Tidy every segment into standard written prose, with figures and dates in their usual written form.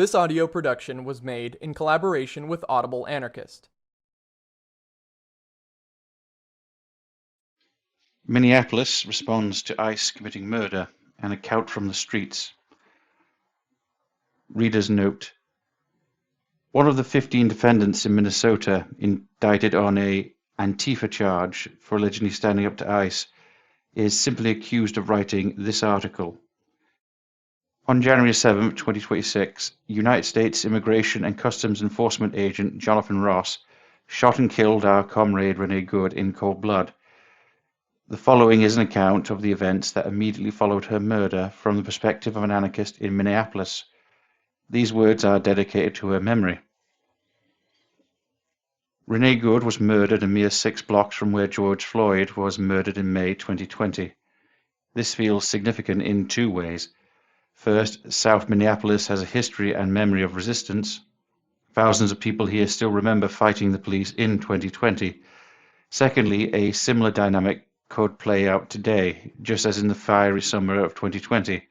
This audio production was made in collaboration with Audible Anarchist. Minneapolis responds to ICE committing murder, an account from the streets. Reader's note. One of the 15 defendants in Minnesota indicted on a Antifa charge for allegedly standing up to ICE is simply accused of writing this article. On January 7, 2026, United States Immigration and Customs Enforcement agent Jonathan Ross shot and killed our comrade Renee Good in cold blood. The following is an account of the events that immediately followed her murder from the perspective of an anarchist in Minneapolis. These words are dedicated to her memory. Renee Good was murdered a mere 6 blocks from where George Floyd was murdered in May 2020. This feels significant in 2 ways. First, South Minneapolis has a history and memory of resistance. Thousands of people here still remember fighting the police in 2020. Secondly, a similar dynamic could play out today, just as in the fiery summer of 2020,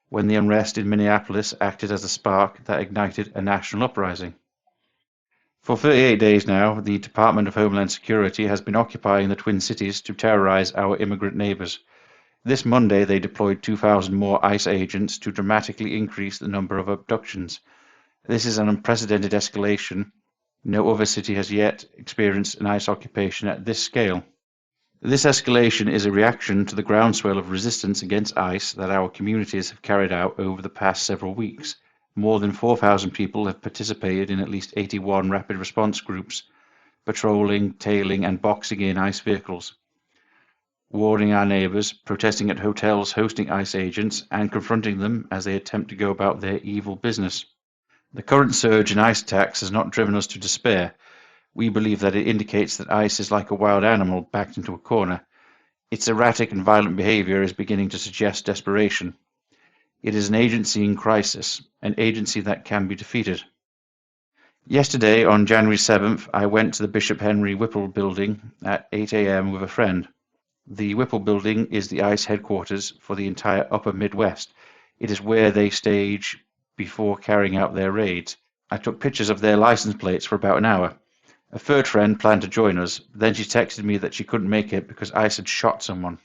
when the unrest in Minneapolis acted as a spark that ignited a national uprising. For 38 days now, the Department of Homeland Security has been occupying the Twin Cities to terrorize our immigrant neighbors. This Monday, they deployed 2,000 more ICE agents to dramatically increase the number of abductions. This is an unprecedented escalation. No other city has yet experienced an ICE occupation at this scale. This escalation is a reaction to the groundswell of resistance against ICE that our communities have carried out over the past several weeks. More than 4,000 people have participated in at least 81 rapid response groups, patrolling, tailing, and boxing in ICE vehicles, warning our neighbors, protesting at hotels hosting ICE agents, and confronting them as they attempt to go about their evil business. The current surge in ICE attacks has not driven us to despair. We believe that it indicates that ICE is like a wild animal backed into a corner. Its erratic and violent behavior is beginning to suggest desperation. It is an agency in crisis, an agency that can be defeated. Yesterday, on January 7th, I went to the Bishop Henry Whipple building at 8 a.m. with a friend. The Whipple building is the ICE headquarters for the entire upper Midwest. It is where they stage before carrying out their raids. I took pictures of their license plates for about an hour. A third friend planned to join us, then she texted me that she couldn't make it because ICE had shot someone.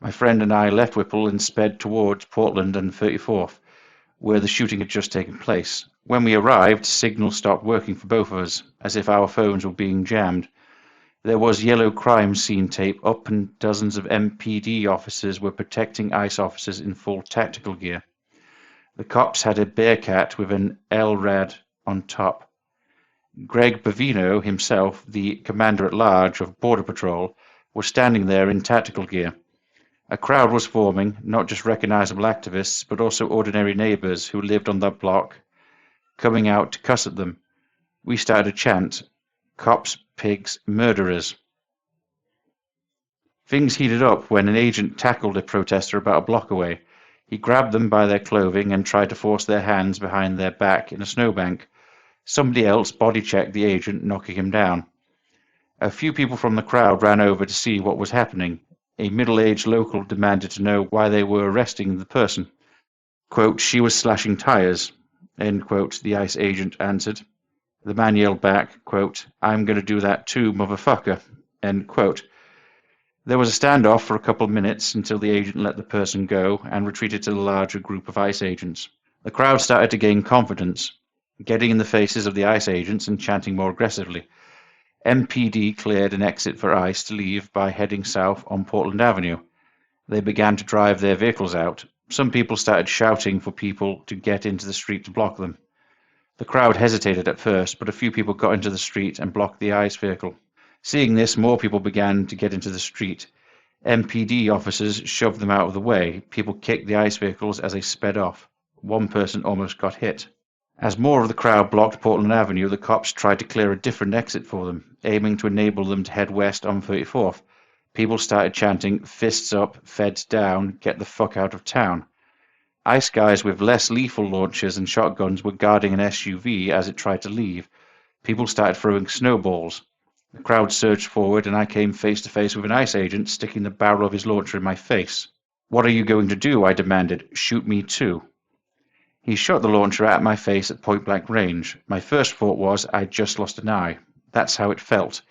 My friend and I left Whipple and sped towards Portland and 34th, where the shooting had just taken place. When we arrived, signal stopped working for both of us, as if our phones were being jammed. There was yellow crime scene tape up and dozens of MPD officers were protecting ICE officers in full tactical gear. The cops had a Bearcat with an LRAD on top. Greg Bavino himself, the commander-at-large of Border Patrol, was standing there in tactical gear. A crowd was forming, not just recognizable activists, but also ordinary neighbors who lived on that block, coming out to cuss at them. We started a chant, "Cops, pigs, murderers." Things heated up when an agent tackled a protester about a block away. He grabbed them by their clothing and tried to force their hands behind their back in a snowbank. Somebody else body-checked the agent, knocking him down. A few people from the crowd ran over to see what was happening. A middle-aged local demanded to know why they were arresting the person. Quote, "She was slashing tires," end quote, the ICE agent answered. The man yelled back, quote, "I'm going to do that too, motherfucker," end quote. There was a standoff for a couple of minutes until the agent let the person go and retreated to the larger group of ICE agents. The crowd started to gain confidence, getting in the faces of the ICE agents and chanting more aggressively. MPD cleared an exit for ICE to leave by heading south on Portland Avenue. They began to drive their vehicles out. Some people started shouting for people to get into the street to block them. The crowd hesitated at first, but a few people got into the street and blocked the ICE vehicle. Seeing this, more people began to get into the street. MPD officers shoved them out of the way. People kicked the ICE vehicles as they sped off. One person almost got hit. As more of the crowd blocked Portland Avenue, the cops tried to clear a different exit for them, aiming to enable them to head west on 34th. People started chanting, "Fists up, feds down, get the fuck out of town." ICE guys with less lethal launchers and shotguns were guarding an SUV as it tried to leave. People started throwing snowballs. The crowd surged forward and I came face to face with an ICE agent sticking the barrel of his launcher in my face. "What are you going to do?" I demanded. "Shoot me too." He shot the launcher at my face at point-blank range. My first thought was I'd just lost an eye. That's how it felt.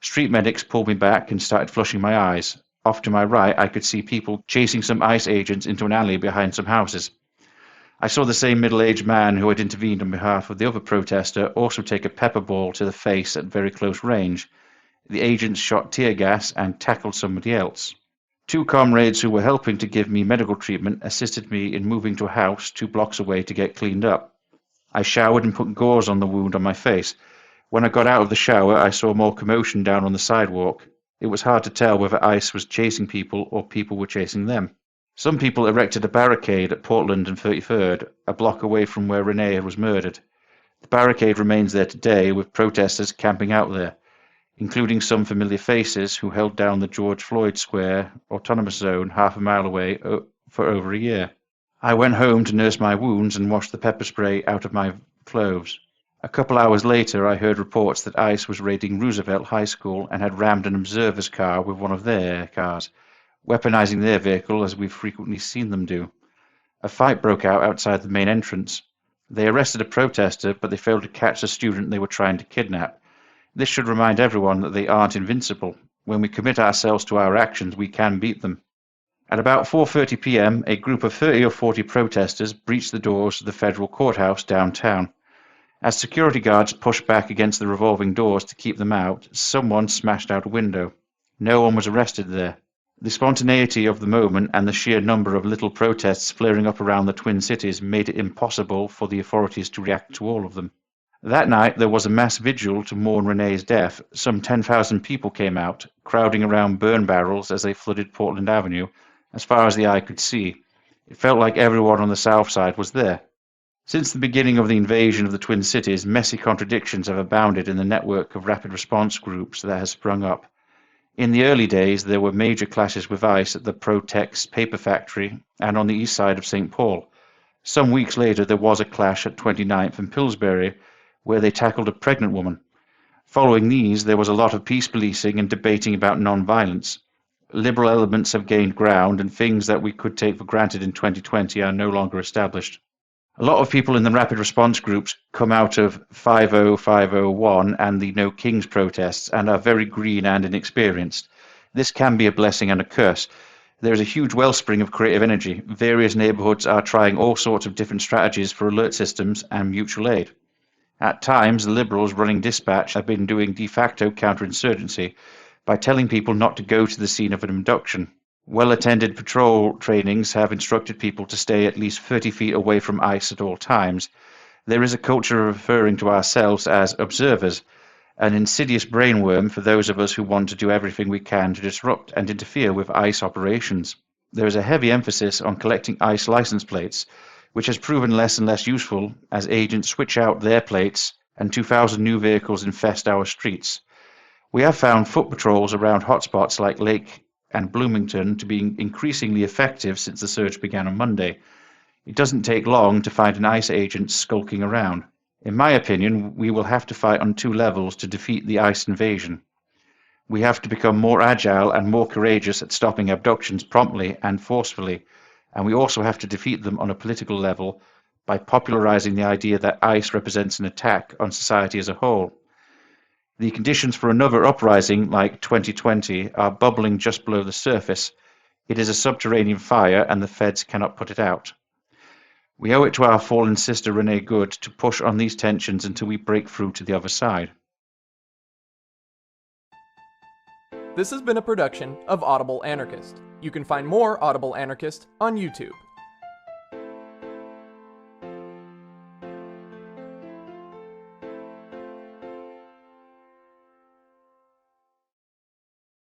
Street medics pulled me back and started flushing my eyes. Off to my right, I could see people chasing some ICE agents into an alley behind some houses. I saw the same middle-aged man who had intervened on behalf of the other protester also take a pepper ball to the face at very close range. The agents shot tear gas and tackled somebody else. Two comrades who were helping to give me medical treatment assisted me in moving to a house 2 blocks away to get cleaned up. I showered and put gauze on the wound on my face. When I got out of the shower, I saw more commotion down on the sidewalk. It was hard to tell whether ICE was chasing people or people were chasing them. Some people erected a barricade at Portland and 33rd, a block away from where Renee was murdered. The barricade remains there today, with protesters camping out there, including some familiar faces who held down the George Floyd Square autonomous zone half a mile away for over a year. I went home to nurse my wounds and wash the pepper spray out of my clothes. A couple hours later, I heard reports that ICE was raiding Roosevelt High School and had rammed an observer's car with one of their cars, weaponizing their vehicle as we've frequently seen them do. A fight broke out outside the main entrance. They arrested a protester, but they failed to catch the student they were trying to kidnap. This should remind everyone that they aren't invincible. When we commit ourselves to our actions, we can beat them. At about 4:30 p.m., a group of 30 or 40 protesters breached the doors of the federal courthouse downtown. As security guards pushed back against the revolving doors to keep them out, someone smashed out a window. No one was arrested there. The spontaneity of the moment and the sheer number of little protests flaring up around the Twin Cities made it impossible for the authorities to react to all of them. That night, there was a mass vigil to mourn Renee's death. Some 10,000 people came out, crowding around burn barrels as they flooded Portland Avenue, as far as the eye could see. It felt like everyone on the south side was there. Since the beginning of the invasion of the Twin Cities, messy contradictions have abounded in the network of rapid response groups that has sprung up. In the early days, there were major clashes with ICE at the Protex paper factory and on the east side of St. Paul. Some weeks later, there was a clash at 29th and Pillsbury, where they tackled a pregnant woman. Following these, there was a lot of peace policing and debating about non-violence. Liberal elements have gained ground, and things that we could take for granted in 2020 are no longer established. A lot of people in the rapid response groups come out of 50501 and the No Kings protests and are very green and inexperienced. This can be a blessing and a curse. There is a huge wellspring of creative energy. Various neighborhoods are trying all sorts of different strategies for alert systems and mutual aid. At times, the liberals running dispatch have been doing de facto counterinsurgency by telling people not to go to the scene of an abduction. Well-attended patrol trainings have instructed people to stay at least 30 feet away from ICE at all times. There is a culture of referring to ourselves as observers, an insidious brainworm for those of us who want to do everything we can to disrupt and interfere with ICE operations. There is a heavy emphasis on collecting ICE license plates, which has proven less and less useful as agents switch out their plates and 2,000 new vehicles infest our streets. We have found foot patrols around hotspots like Lake and Bloomington to be increasingly effective since the surge began on Monday. It doesn't take long to find an ICE agent skulking around. In my opinion, we will have to fight on 2 levels to defeat the ICE invasion. We have to become more agile and more courageous at stopping abductions promptly and forcefully, and we also have to defeat them on a political level by popularizing the idea that ICE represents an attack on society as a whole. The conditions for another uprising like 2020 are bubbling just below the surface. It is a subterranean fire and the feds cannot put it out. We owe it to our fallen sister Renee Good to push on these tensions until we break through to the other side. This has been a production of Audible Anarchist. You can find more Audible Anarchist on YouTube.